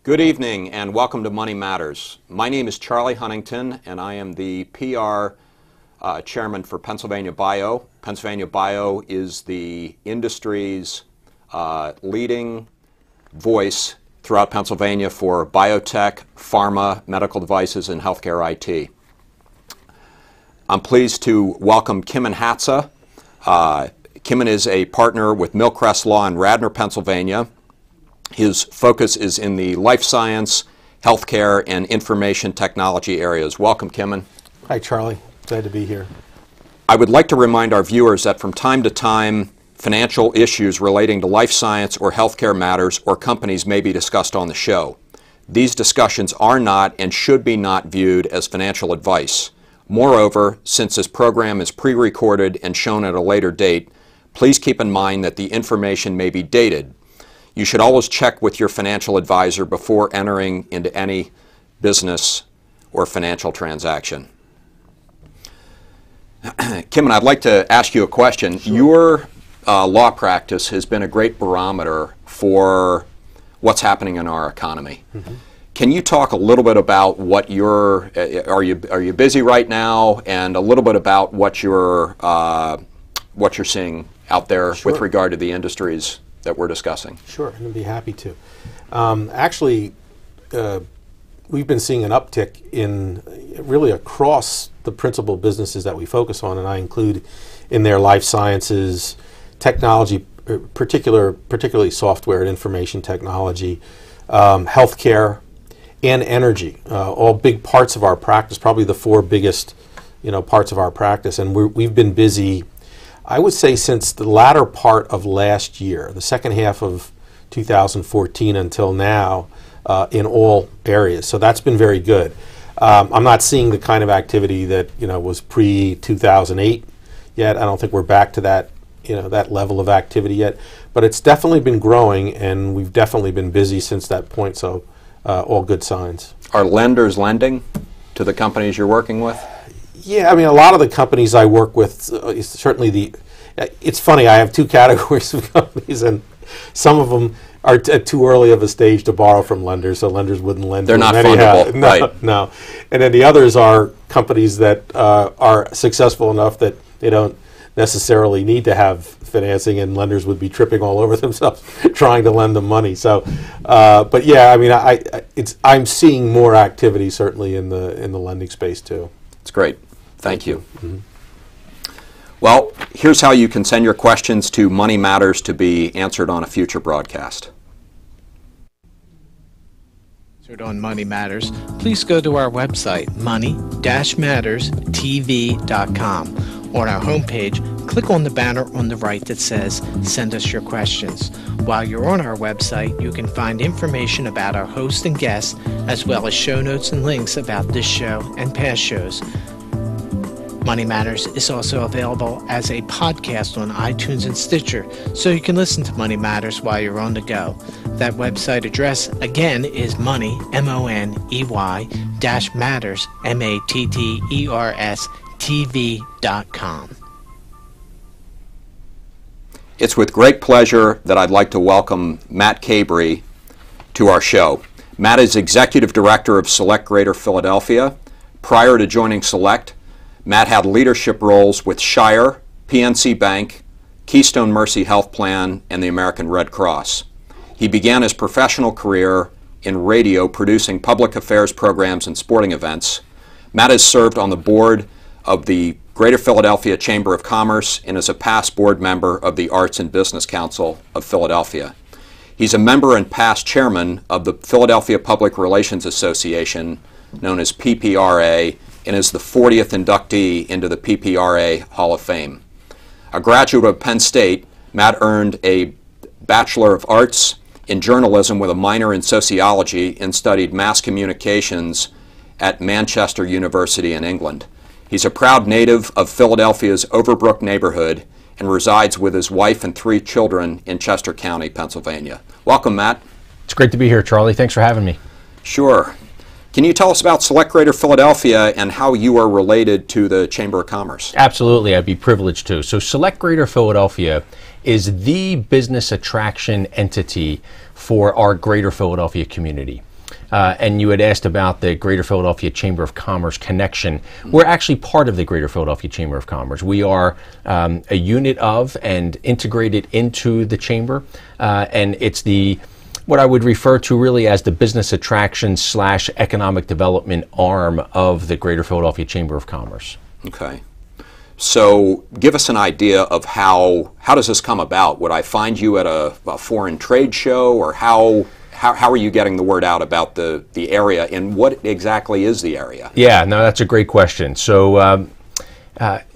Good evening and welcome to Money Matters. My name is Charlie Huntington and I am the PR chairman for Pennsylvania Bio. Pennsylvania Bio is the industry's leading voice throughout Pennsylvania for biotech, pharma, medical devices, and healthcare IT. I'm pleased to welcome Kimon Hatza. Kimon is a partner with Millcrest Law in Radnor, Pennsylvania. His focus is in the life science, healthcare, and information technology areas. Welcome, Kimon. Hi, Charlie. Glad to be here. I would like to remind our viewers that from time to time, financial issues relating to life science or healthcare matters or companies may be discussed on the show. These discussions are not and should be not viewed as financial advice. Moreover, since this program is pre-recorded and shown at a later date, please keep in mind that the information may be dated. You should always check with your financial advisor before entering into any business or financial transaction. Kimon, I'd like to ask you a question. Sure. Your law practice has been a great barometer for what's happening in our economy. Mm-hmm. Can you talk a little bit about what you're, are you busy right now, and a little bit about what you're seeing out there Sure. with regard to the industries that we're discussing? Sure, I'd be happy to. Actually, we've been seeing an uptick in really across the principal businesses that we focus on, and I include in their life sciences, technology, particularly software and information technology, healthcare, and energy. All big parts of our practice, probably the four biggest, parts of our practice, and we've been busy, I would say, since the latter part of last year, the second half of 2014 until now, in all areas. So that's been very good. I'm not seeing the kind of activity that was pre-2008 yet. I don't think we're back to that that level of activity yet. But it's definitely been growing, and we've definitely been busy since that point. So all good signs. Are lenders lending to the companies you're working with? Yeah, I mean, a lot of the companies I work with, certainly it's funny, I have two categories of companies, and some of them are at too early of a stage to borrow from lenders, so lenders wouldn't lend to them. They're not fundable, no, right. No. And then the others are companies that are successful enough that they don't necessarily need to have financing, and lenders would be tripping all over themselves trying to lend them money. So, but yeah, I mean, I'm seeing more activity certainly in the lending space too. It's great. Thank you. Mm-hmm. Well, here's how you can send your questions to Money Matters to be answered on a future broadcast. On Money Matters, please go to our website, money-matterstv.com. On our homepage, click on the banner on the right that says Send Us Your Questions. While you're on our website, you can find information about our hosts and guests, as well as show notes and links about this show and past shows. Money Matters is also available as a podcast on iTunes and Stitcher, so you can listen to Money Matters while you're on the go. That website address, again, is money, M-O-N-E-Y, -matters, M-A-T-T-E-R-S, TV.com. It's with great pleasure that I'd like to welcome Matt Cabrey to our show. Matt is Executive Director of Select Greater Philadelphia. Prior to joining Select, Matt had leadership roles with Shire, PNC Bank, Keystone Mercy Health Plan, and the American Red Cross. He began his professional career in radio producing public affairs programs and sporting events. Matt has served on the board of the Greater Philadelphia Chamber of Commerce and is a past board member of the Arts and Business Council of Philadelphia. He's a member and past chairman of the Philadelphia Public Relations Association, known as PPRA, and is the 40th inductee into the PPRA Hall of Fame. A graduate of Penn State, Matt earned a Bachelor of Arts in Journalism with a minor in Sociology and studied Mass Communications at Manchester University in England. He's a proud native of Philadelphia's Overbrook neighborhood and resides with his wife and 3 children in Chester County, Pennsylvania. Welcome, Matt. It's great to be here, Charlie. Thanks for having me. Sure. Can you tell us about Select Greater Philadelphia and how you are related to the Chamber of Commerce? Absolutely, I'd be privileged to. So Select Greater Philadelphia is the business attraction entity for our Greater Philadelphia community. and you had asked about the Greater Philadelphia Chamber of Commerce connection. We're actually part of the Greater Philadelphia Chamber of Commerce. We are a unit of and integrated into the Chamber, and it's what I would refer to really as the business attraction / economic development arm of the Greater Philadelphia Chamber of Commerce. Okay. So give us an idea of how does this come about? Would I find you at a foreign trade show, or how are you getting the word out about the area, and what exactly is the area? Yeah, no, that's a great question. So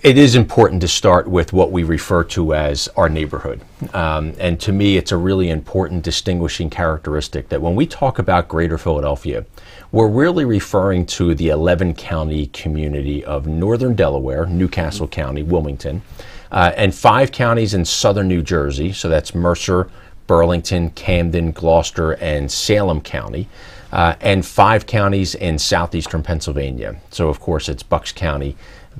it is important to start with what we refer to as our neighborhood. And to me, it's a really important distinguishing characteristic that when we talk about Greater Philadelphia, we're really referring to the 11-county community of northern Delaware, Newcastle County, Wilmington, and 5 counties in southern New Jersey. So that's Mercer, Burlington, Camden, Gloucester, and Salem County, and 5 counties in southeastern Pennsylvania. So, of course, it's Bucks County,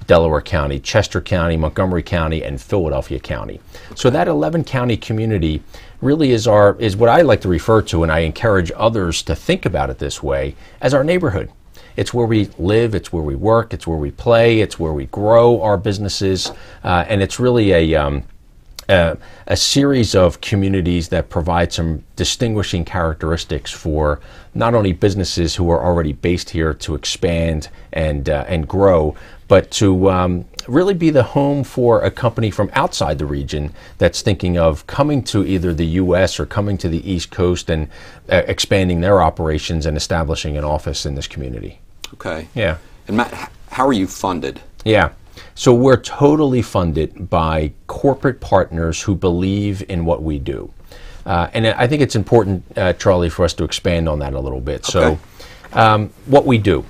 Delaware County, Chester County, Montgomery County, and Philadelphia County. So that 11-county community really is what I like to refer to, and I encourage others to think about it this way, as our neighborhood. It's where we live, it's where we work, it's where we play, it's where we grow our businesses, and it's really a series of communities that provide some distinguishing characteristics for not only businesses who are already based here to expand and grow, but to really be the home for a company from outside the region that's thinking of coming to either the U.S. or coming to the East Coast and expanding their operations and establishing an office in this community. Okay. Yeah. And Matt, how are you funded? Yeah. So we're totally funded by corporate partners who believe in what we do. And I think it's important, Charlie, for us to expand on that a little bit. Okay. So what we do.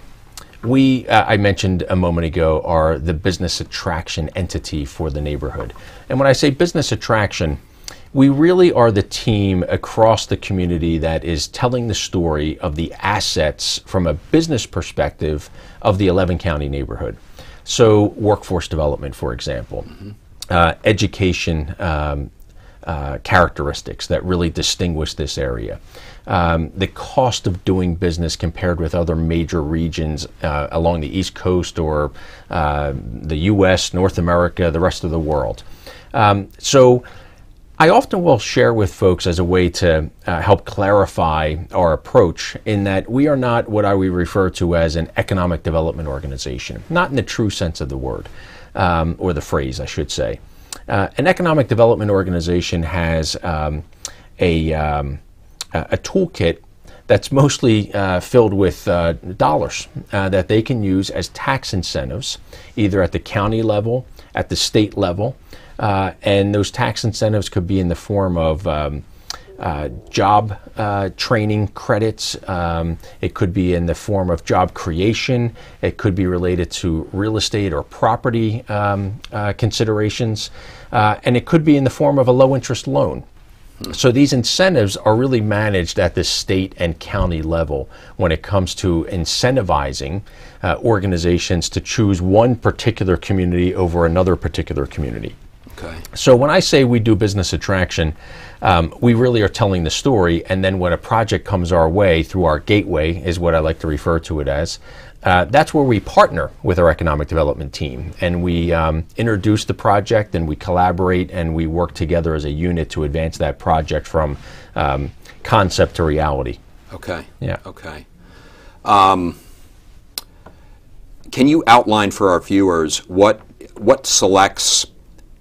I mentioned a moment ago, are the business attraction entity for the neighborhood. And when I say business attraction, we really are the team across the community that is telling the story of the assets from a business perspective of the 11-county neighborhood. So workforce development, for example, education characteristics that really distinguish this area. The cost of doing business compared with other major regions along the East Coast or the U.S., North America, the rest of the world. So I often will share with folks as a way to help clarify our approach in that we are not what I would refer to as an economic development organization, not in the true sense of the word, or the phrase, I should say. An economic development organization has a toolkit that's mostly filled with dollars that they can use as tax incentives, either at the county level, at the state level, and those tax incentives could be in the form of job training credits. It could be in the form of job creation. It could be related to real estate or property considerations. And it could be in the form of a low-interest loan. So these incentives are really managed at the state and county level when it comes to incentivizing organizations to choose one particular community over another particular community. Okay. So when I say we do business attraction, we really are telling the story, and then when a project comes our way through our gateway, is what I like to refer to it as, that's where we partner with our economic development team, and we introduce the project, and we collaborate, and we work together as a unit to advance that project from concept to reality. Okay. Yeah. Okay. Can you outline for our viewers what selects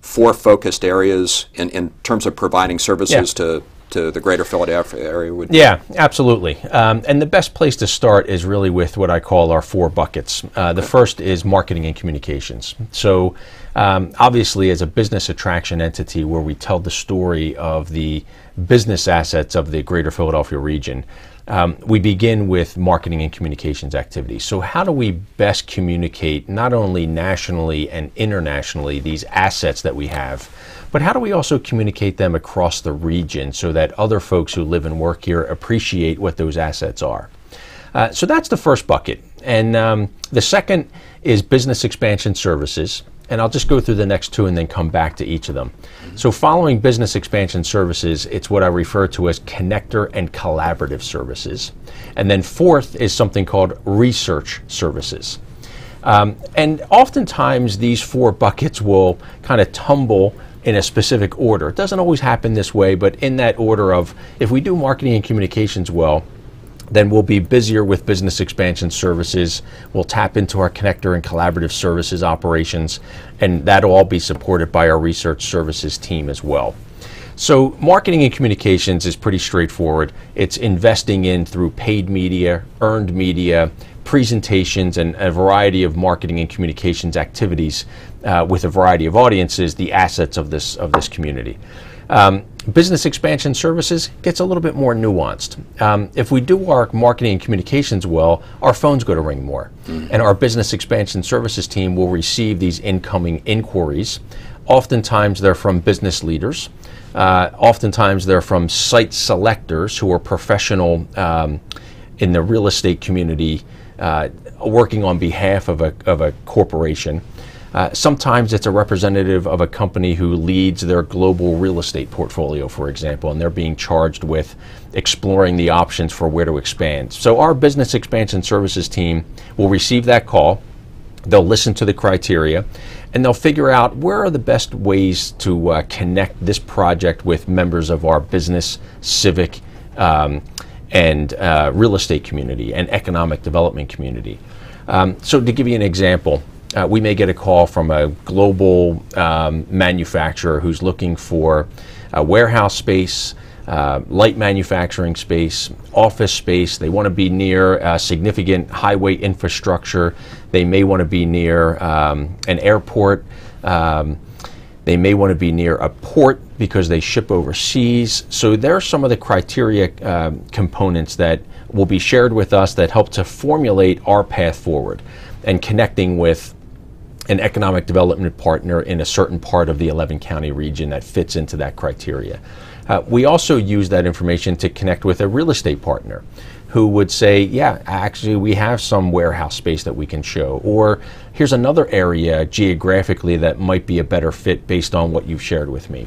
4 focused areas in terms of providing services to the greater Philadelphia area? Yeah, absolutely. And the best place to start is really with what I call our 4 buckets. The first is marketing and communications. So obviously, as a business attraction entity where we tell the story of the business assets of the greater Philadelphia region, we begin with marketing and communications activities. So how do we best communicate not only nationally and internationally these assets that we have, but how do we also communicate them across the region so that other folks who live and work here appreciate what those assets are? So that's the first bucket. And the second is business expansion services. And I'll just go through the next two and then come back to each of them. So following business expansion services, it's what I refer to as connector and collaborative services. And then fourth is something called research services. And oftentimes these four buckets will kind of tumble in a specific order. It doesn't always happen this way, but in that order of, if we do marketing and communications well, then we'll be busier with business expansion services. We'll tap into our connector and collaborative services operations, and that'll all be supported by our research services team as well. So marketing and communications is pretty straightforward. It's investing in through paid media, earned media, presentations, and a variety of marketing and communications activities with a variety of audiences, the assets of this community. Business expansion services gets a little bit more nuanced. If we do our marketing and communications well, our phones go to ring more. And our business expansion services team will receive these incoming inquiries. Oftentimes they're from business leaders. Oftentimes they're from site selectors who are professional in the real estate community working on behalf of a corporation. Sometimes it's a representative of a company who leads their global real estate portfolio, for example, and they're being charged with exploring the options for where to expand. So our business expansion services team will receive that call. They'll listen to the criteria, and they'll figure out where are the best ways to connect this project with members of our business, civic, and real estate community and economic development community. So to give you an example, we may get a call from a global manufacturer who's looking for a warehouse space, light manufacturing space, office space. They want to be near significant highway infrastructure. They may want to be near an airport. They may want to be near a port because they ship overseas. So there are some of the criteria components that will be shared with us that help to formulate our path forward and connecting with an economic development partner in a certain part of the 11-county region that fits into that criteria. We also use that information to connect with a real estate partner who would say, yeah, actually we have some warehouse space that we can show, or here's another area geographically that might be a better fit based on what you've shared with me.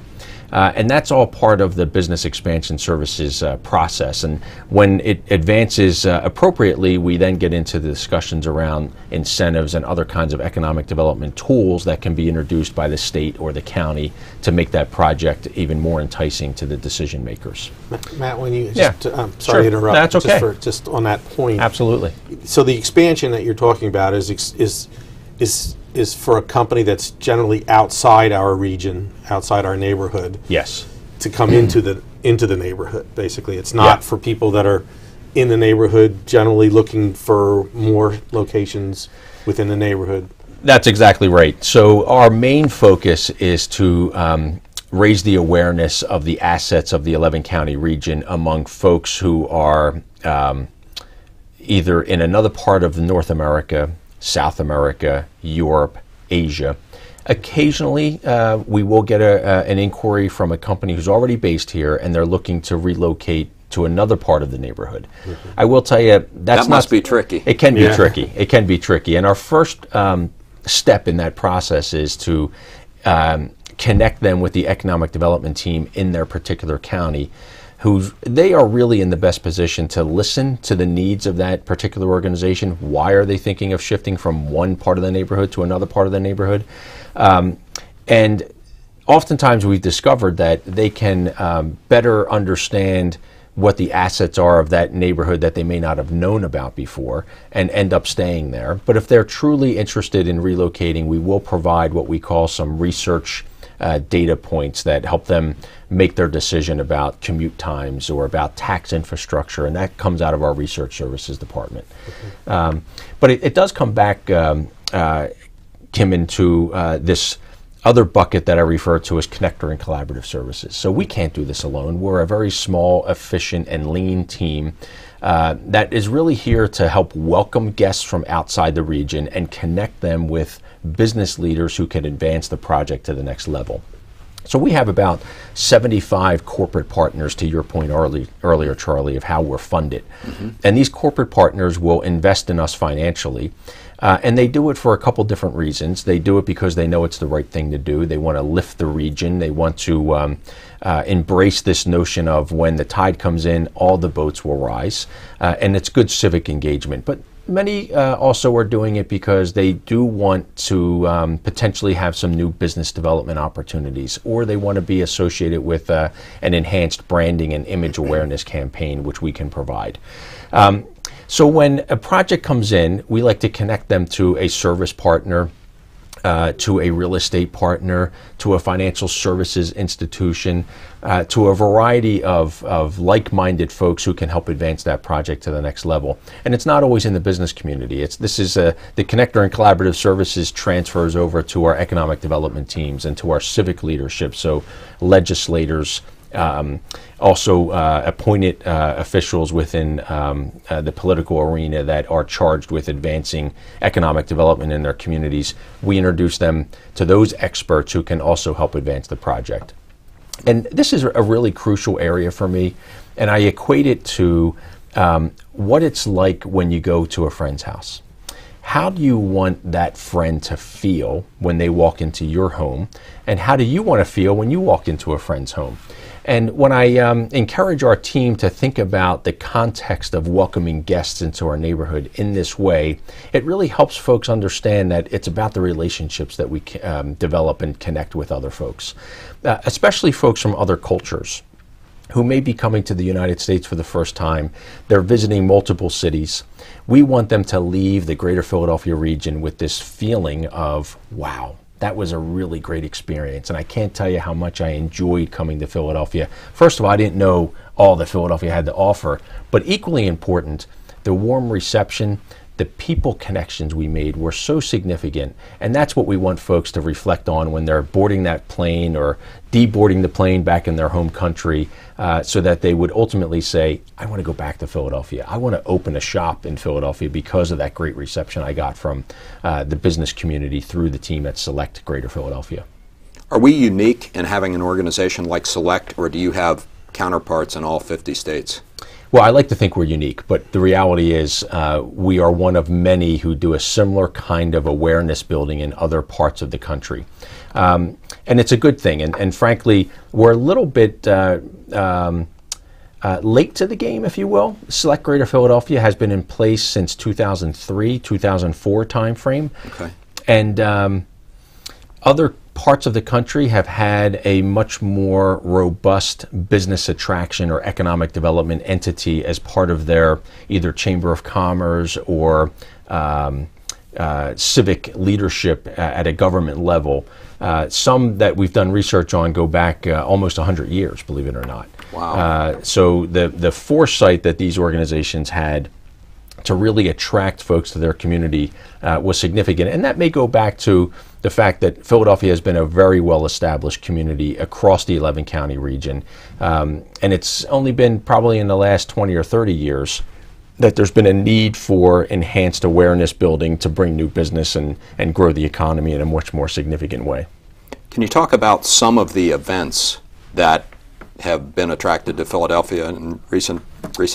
And that's all part of the business expansion services process. And when it advances appropriately, we then get into the discussions around incentives and other kinds of economic development tools that can be introduced by the state or the county to make that project even more enticing to the decision makers. Matt, when you Yeah. sorry to interrupt. That's okay. Just on that point. Absolutely. So the expansion that you're talking about is for a company that's generally outside our region, outside our neighborhood. Yes. To come into the neighborhood. Basically, it's not for people that are in the neighborhood, generally looking for more locations within the neighborhood. That's exactly right. So our main focus is to raise the awareness of the assets of the 11-county region among folks who are either in another part of North America, South America, Europe, Asia. Occasionally, we will get an inquiry from a company who's already based here and they're looking to relocate to another part of the neighborhood. Mm-hmm. I will tell you, that must be tricky. It can be tricky. It can be tricky. And our first step in that process is to connect them with the economic development team in their particular county, they are really in the best position to listen to the needs of that particular organization. Why are they thinking of shifting from one part of the neighborhood to another part of the neighborhood? And oftentimes we've discovered that they can better understand what the assets are of that neighborhood that they may not have known about before and end up staying there. But if they're truly interested in relocating, we will provide what we call some research data points that help them make their decision about commute times or about tax infrastructure, and that comes out of our research services department. Okay. But it does come back, Kimon, to this other bucket that I refer to as connector and collaborative services. So we can't do this alone. We're a very small, efficient, and lean team that is really here to help welcome guests from outside the region and connect them with business leaders who can advance the project to the next level. So we have about 75 corporate partners, to your point earlier, Charlie, of how we're funded. And these corporate partners will invest in us financially. And they do it for a couple different reasons. They do it because they know it's the right thing to do. They want to lift the region. They want to embrace this notion of when the tide comes in, all the boats will rise. And it's good civic engagement. But many also are doing it because they do want to potentially have some new business development opportunities, or they want to be associated with an enhanced branding and image awareness campaign, which we can provide. So when a project comes in, we like to connect them to a service partner, to a real estate partner, to a financial services institution, to a variety of like-minded folks who can help advance that project to the next level. And it's not always in the business community. The connector and collaborative services transfers over to our economic development teams and to our civic leadership, so legislators, also appointed officials within the political arena that are charged with advancing economic development in their communities. We introduce them to those experts who can also help advance the project. And this is a really crucial area for me, and I equate it to what it's like when you go to a friend's house. How do you want that friend to feel when they walk into your home, and how do you want to feel when you walk into a friend's home? And when I encourage our team to think about the context of welcoming guests into our neighborhood in this way, it really helps folks understand that it's about the relationships that we develop and connect with other folks, especially folks from other cultures who may be coming to the United States for the first time. They're visiting multiple cities. We want them to leave the greater Philadelphia region with this feeling of, wow, that was a really great experience. And I can't tell you how much I enjoyed coming to Philadelphia. First of all, I didn't know all that Philadelphia had to offer, but equally important, the warm reception, the people connections we made were so significant. And that's what we want folks to reflect on when they're boarding that plane or deboarding the plane back in their home country, so that they would ultimately say, I want to go back to Philadelphia. I want to open a shop in Philadelphia because of that great reception I got from the business community through the team at Select Greater Philadelphia. Are we unique in having an organization like Select, or do you have counterparts in all 50 states? Well, I like to think we're unique, but the reality is we are one of many who do a similar kind of awareness building in other parts of the country. And it's a good thing. And frankly, we're a little bit late to the game, if you will. Select Greater Philadelphia has been in place since 2003, 2004 timeframe. Okay. And other parts of the country have had a much more robust business attraction or economic development entity as part of their either Chamber of Commerce or civic leadership at a government level. Some that we've done research on go back almost 100 years, believe it or not. Wow. So the foresight that these organizations had to really attract folks to their community was significant. And that may go back to the fact that Philadelphia has been a very well-established community across the 11-county region. And it's only been probably in the last 20 or 30 years that there's been a need for enhanced awareness building to bring new business and grow the economy in a much more significant way. Can you talk about some of the events that have been attracted to Philadelphia in recent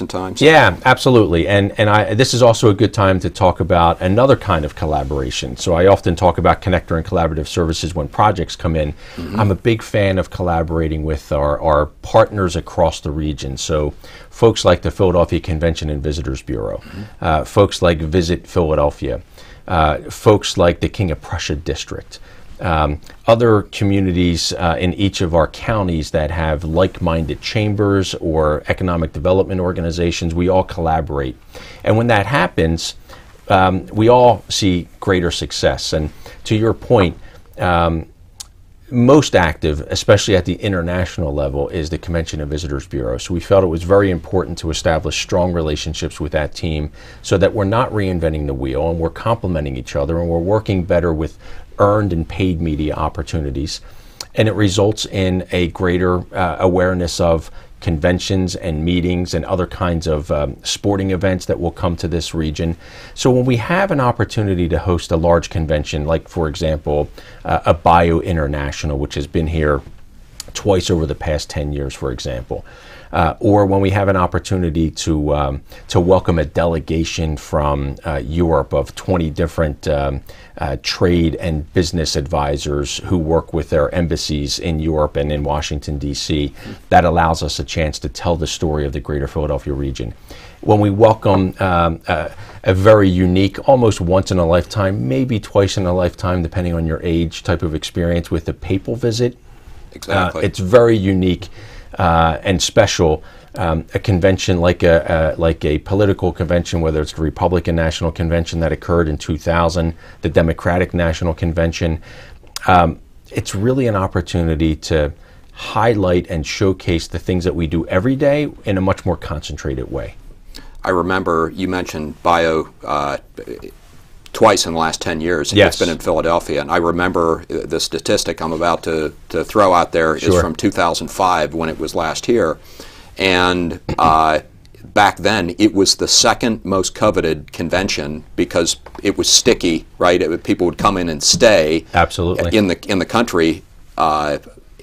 times? Yeah, absolutely. And this is also a good time to talk about another kind of collaboration. So I often talk about connector and collaborative services when projects come in. Mm-hmm. I'm a big fan of collaborating with our partners across the region. So folks like the Philadelphia Convention and Visitors Bureau, mm-hmm. Folks like Visit Philadelphia, folks like the King of Prussia District, other communities in each of our counties that have like-minded chambers or economic development organizations. We all collaborate. And when that happens, we all see greater success. And to your point, most active, especially at the international level, is the Convention and Visitors Bureau. So we felt it was very important to establish strong relationships with that team so that we're not reinventing the wheel and we're complementing each other and we're working better with earned and paid media opportunities. And it results in a greater awareness of conventions and meetings and other kinds of sporting events that will come to this region. So when we have an opportunity to host a large convention, like for example, a Bio International, which has been here twice over the past 10 years, for example. Or when we have an opportunity to welcome a delegation from Europe of 20 different trade and business advisors who work with their embassies in Europe and in Washington, D.C., that allows us a chance to tell the story of the greater Philadelphia region. When we welcome a very unique, almost once in a lifetime, maybe twice in a lifetime, depending on your age, type of experience with the papal visit, exactly, it's very unique and special. A convention like a political convention, whether it's the Republican National Convention that occurred in 2000, the Democratic National Convention, it's really an opportunity to highlight and showcase the things that we do every day in a much more concentrated way. I remember you mentioned bio twice in the last 10 years. Yes. It's been in Philadelphia, and I remember the statistic I'm about to throw out there is from 2005 when it was last here, and back then it was the second most coveted convention because it was sticky, right? People would come in and stay Absolutely. in the country.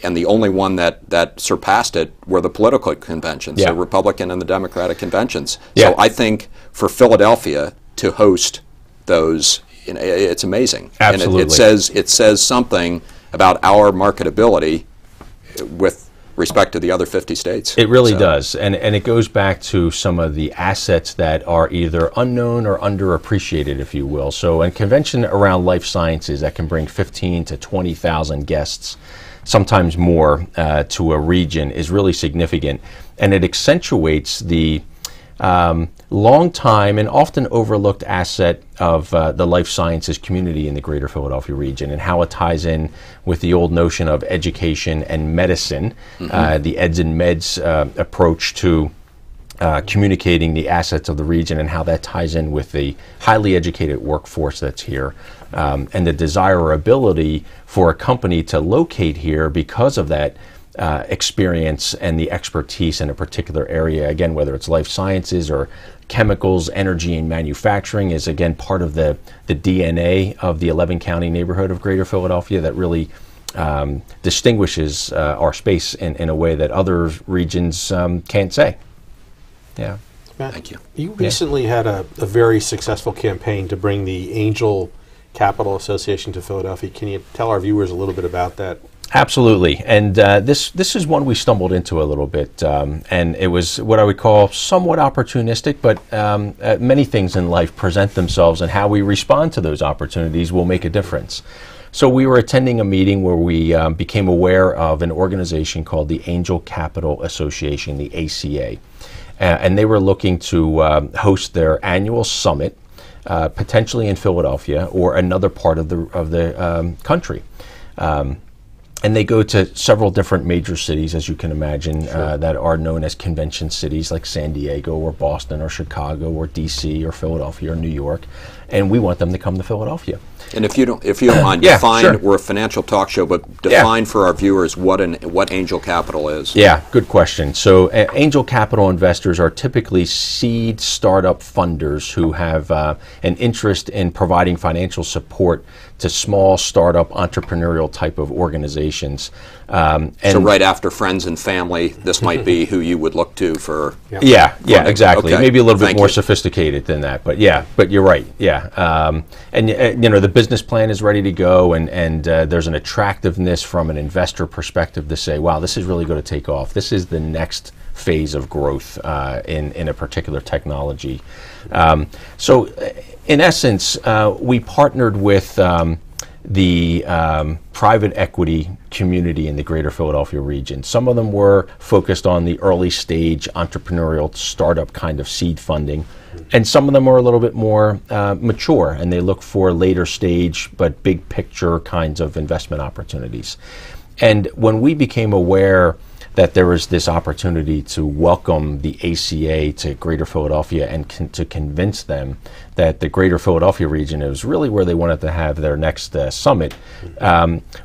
And the only one that surpassed it were the political conventions, Yeah. the Republican and the Democratic conventions. Yeah. So I think for Philadelphia to host those, it's amazing. Absolutely. And it says something about our marketability with respect to the other 50 states. It really does, and it goes back to some of the assets that are either unknown or underappreciated, if you will. So a convention around life sciences that can bring 15 to 20,000 guests, sometimes more, to a region is really significant, and it accentuates the long time and often overlooked asset of the life sciences community in the greater Philadelphia region, and how it ties in with the old notion of education and medicine, the eds and meds approach to communicating the assets of the region, and how that ties in with the highly educated workforce that's here, and the desirability for a company to locate here because of that experience and the expertise in a particular area. Again, whether it's life sciences or chemicals, energy, and manufacturing is again part of the DNA of the 11 county neighborhood of greater Philadelphia that really distinguishes our space in a way that other regions can't say. Yeah. Matt, Thank you. You recently had a very successful campaign to bring the Angel Capital Association to Philadelphia. Can you tell our viewers a little bit about that? Absolutely, and this is one we stumbled into a little bit, and it was what I would call somewhat opportunistic, but many things in life present themselves, and how we respond to those opportunities will make a difference. So we were attending a meeting where we became aware of an organization called the Angel Capital Association, the ACA, and they were looking to host their annual summit, potentially in Philadelphia or another part of the country. And they go to several different major cities, as you can imagine, that are known as convention cities, like San Diego or Boston or Chicago or DC or Philadelphia or New York. And we want them to come to Philadelphia. And if you don't mind, Yeah, define. sure. We're a financial talk show, but define for our viewers what angel capital is. Yeah, good question. So angel capital investors are typically seed startup funders who have an interest in providing financial support to small startup entrepreneurial type of organizations. And so right after friends and family, this might be who you would look to for. Yeah, exactly. Okay. Maybe a little bit Thank more you. sophisticated than that, but you're right. Yeah, and you know, the business plan is ready to go, and there's an attractiveness from an investor perspective to say, wow, this is really going to take off. This is the next phase of growth in a particular technology. So in essence, we partnered with the private equity community in the greater Philadelphia region. Some of them were focused on the early stage entrepreneurial startup kind of seed funding, and some of them are a little bit more mature, and they look for later stage but big picture kinds of investment opportunities. And when we became aware that there was this opportunity to welcome the ACA to Greater Philadelphia and to convince them that the Greater Philadelphia region is really where they wanted to have their next summit,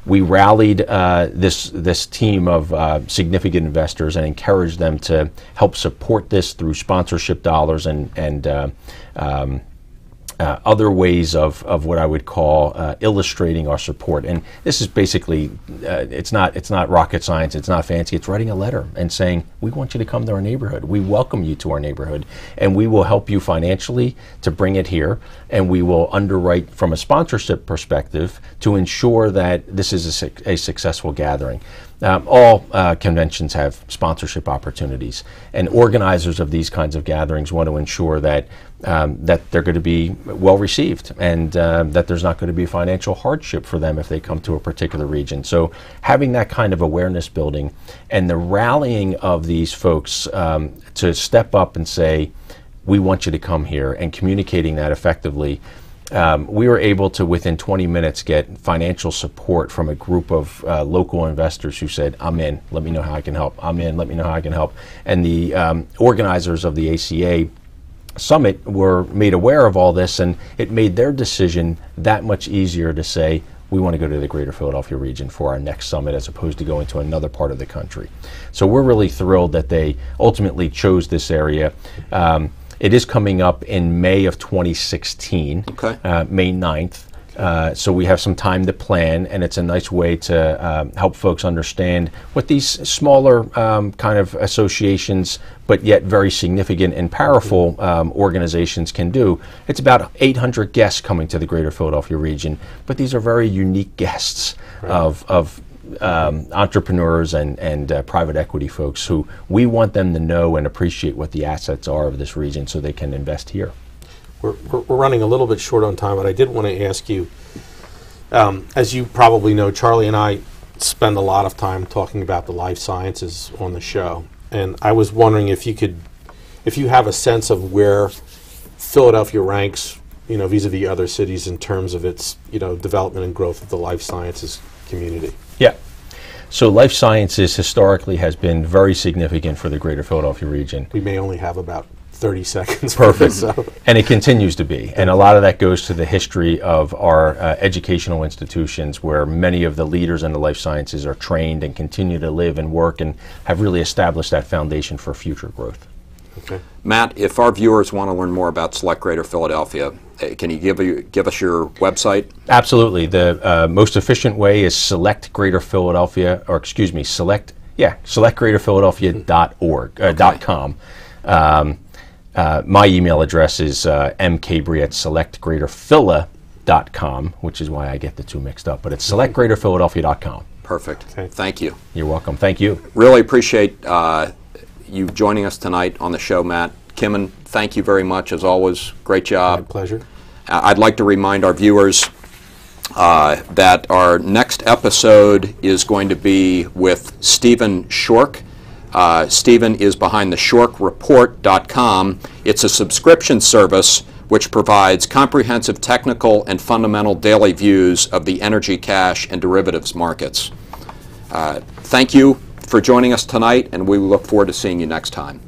we rallied this team of significant investors and encouraged them to help support this through sponsorship dollars and other ways of what I would call illustrating our support. And this is basically, it's not rocket science, it's not fancy, it's writing a letter and saying, we want you to come to our neighborhood, we welcome you to our neighborhood, and we will help you financially to bring it here, and we will underwrite from a sponsorship perspective to ensure that this is a successful gathering. All conventions have sponsorship opportunities, and organizers of these kinds of gatherings want to ensure that that they're going to be well received, and that there's not going to be financial hardship for them if they come to a particular region. So having that kind of awareness building and the rallying of these folks to step up and say, we want you to come here, and communicating that effectively. We were able to, within 20 minutes, get financial support from a group of local investors who said, I'm in, let me know how I can help. I'm in, let me know how I can help. And the organizers of the ACA Summit were made aware of all this, and it made their decision that much easier to say, we want to go to the greater Philadelphia region for our next summit as opposed to going to another part of the country. So we're really thrilled that they ultimately chose this area. It is coming up in May of 2016, okay. May 9th. So we have some time to plan, and it's a nice way to help folks understand what these smaller kind of associations, but yet very significant and powerful organizations can do. It's about 800 guests coming to the greater Philadelphia region, but these are very unique guests, right, of entrepreneurs and private equity folks who we want them to know and appreciate what the assets are of this region so they can invest here. We're running a little bit short on time, but I did want to ask you, as you probably know, Charlie and I spend a lot of time talking about the life sciences on the show, and I was wondering if you have a sense of where Philadelphia ranks, vis-a-vis other cities in terms of its, development and growth of the life sciences community. Yeah. So life sciences historically has been very significant for the greater Philadelphia region. We may only have about 30 seconds. Perfect. And it continues to be. And a lot of that goes to the history of our educational institutions, where many of the leaders in the life sciences are trained and continue to live and work and have really established that foundation for future growth. Okay. Matt, if our viewers want to learn more about Select Greater Philadelphia, can you give us your website? Absolutely. The most efficient way is selectgreaterphiladelphia.com. My email address is mcabrey@selectgreaterphila.com, which is why I get the two mixed up, but it's selectgreaterphiladelphia.com. Perfect. Okay. Thank you. You're welcome. Thank you. Really appreciate you joining us tonight on the show, Matt. Kimon, thank you very much, as always. Great job. My pleasure. I'd like to remind our viewers that our next episode is going to be with Stephen Shork. Stephen is behind the ShorkReport.com. It's a subscription service which provides comprehensive technical and fundamental daily views of the energy, cash, and derivatives markets. Thank you for joining us tonight, and we look forward to seeing you next time.